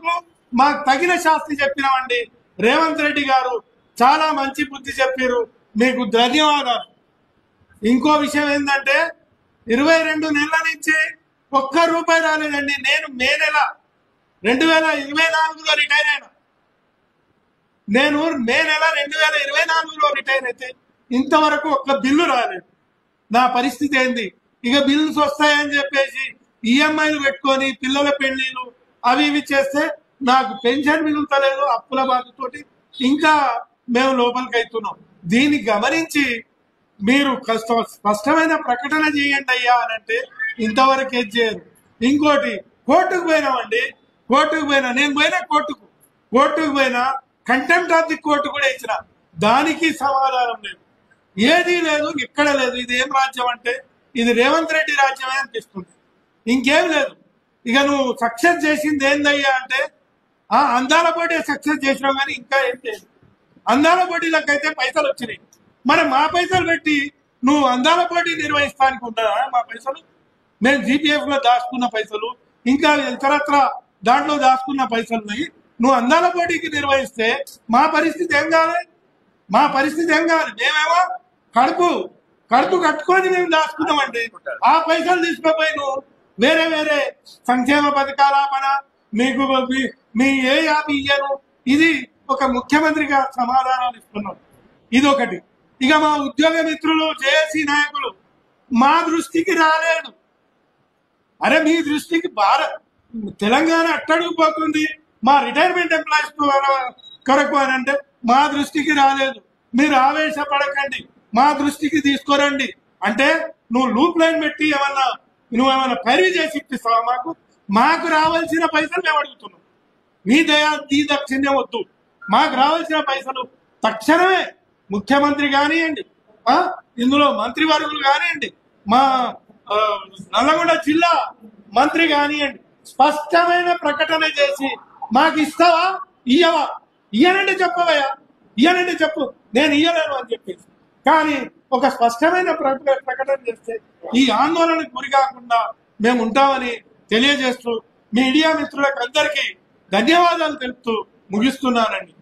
తప్పినందుకు మాకు తగిన శాస్తి చెప్పినామండి. రేవంత్ రెడ్డి గారు చాలా మంచి బుద్ధి చెప్పారు, మీకు ధన్యవాదాలు. ఇంకో విషయం ఏంటంటే 22 నెలల నుంచి ఒక్క రూపాయి రాలేదండి. నేను మే నెల 2024లో రిటైర్ అయినా. నేను మే నెల 2024లో రిటైర్ అయితే ఇంతవరకు ఒక్క బిల్లు రాలేదు. నా పరిస్థితి ఏంది? ఇక బిల్లుస్ వస్తాయని చెప్పేసి ఈఎంఐలు పెట్టుకొని పిల్లల పెళ్లిలు అవి ఇవి చేస్తే నాకు పెన్షన్ మిగులుతలేదు. అప్పుల బాధతోటి ఇంకా మేము లోపలికి అవుతున్నాం. దీన్ని గమనించి మీరు స్పష్టమైన ప్రకటన చేయండి అయ్యా అని అంటే ఇంతవరకు ఏం చేయరు. ఇంకోటి, కోర్టుకు పోయినామండి. కోర్టుకు పోయినా, నేను పోయినా కోర్టుకు పోయినా, కంటెంప్ట్ ఆఫ్ ది కోర్టు కూడా ఇచ్చిన, దానికి సమాధానం లేదు. ఏదీ లేదు, ఎక్కడ లేదు. ఇది ఏం రాజ్యం అంటే ఇది రేవంత్ రెడ్డి రాజ్యమే అనిపిస్తుంది, ఇంకేం లేదు. ఇక నువ్వు సక్సెస్ చేసింది ఏందయ్యా అంటే అందాల పోటీ సక్సెస్ చేసినావు, కానీ ఇంకా ఏం లేదు. అందాల పోటీలకైతే పైసలు వచ్చినాయి, మరి మా పైసలు పెట్టి నువ్వు అందాల పోటీ నిర్వహిస్తానికి ఉంటారా? మా పైసలు మేము జీపీఎఫ్ లో దాచుకున్న పైసలు, ఇంకా ఇతరత్ర దాంట్లో దాచుకున్న పైసలు నువ్వు అందాల పోటీకి నిర్వహిస్తే మా పరిస్థితి ఏం కావాలి? మా పరిస్థితి ఏం కావాలి? మేమేమో కడుపు కట్టుకొని మేము దాచుకున్నామండి. ఆ పైసలు తీసుకుపోయి నువ్వు వేరే వేరే సంక్షేమ పథకాలాపన మీకు మీ ఏ యాప్ ఇయ్యను. ఇది ఒక ముఖ్యమంత్రిగా సమాధానాలు ఇస్తున్నాం. ఇది ఒకటి. ఇక మా ఉద్యోగ మిత్రులు, జేఏసీ నాయకులు మా దృష్టికి రాలేదు. అరే మీ దృష్టికి తెలంగాణ అట్టడుగుపోతుంది, మా రిటైర్మెంట్ ఎంప్లాయీస్ కొరకు అని అంటే మా దృష్టికి రాలేదు. మీరు ఆవేశపడకండి, మా దృష్టికి తీసుకురండి అంటే నువ్వు లూప్ లైన్ పెట్టి నువ్వేమన్నా పైరు చేసి ఇప్పిస్తావా? మాకు రావాల్సిన పైసలు మేము అడుగుతున్నాం. మీ దక్షిణ్యం వద్దు. మాకు రావాల్సిన పైసలు తక్షణమే ముఖ్యమంత్రి కానివ్వండి, ఇందులో మంత్రివర్గులు కానివ్వండి, మా నల్లగొండ జిల్లా మంత్రి కానివ్వండి, స్పష్టమైన ప్రకటన చేసి మాకు ఇస్తావా, ఇయ్యవా? ఇయ్యనంటే చెప్పవయ్యా, ఇయ్యనంటే చెప్పు, నేను ఇయ్యలేను అని చెప్పేసి. కానీ ఒక స్పష్టమైన ప్రకటన చేస్తే ఈ ఆందోళనకు గురి కాకుండా మేము ఉంటామని తెలియజేస్తూ మీడియా మిత్రులకు అందరికీ ధన్యవాదాలు తెలుపుతూ ముగిస్తున్నానండి.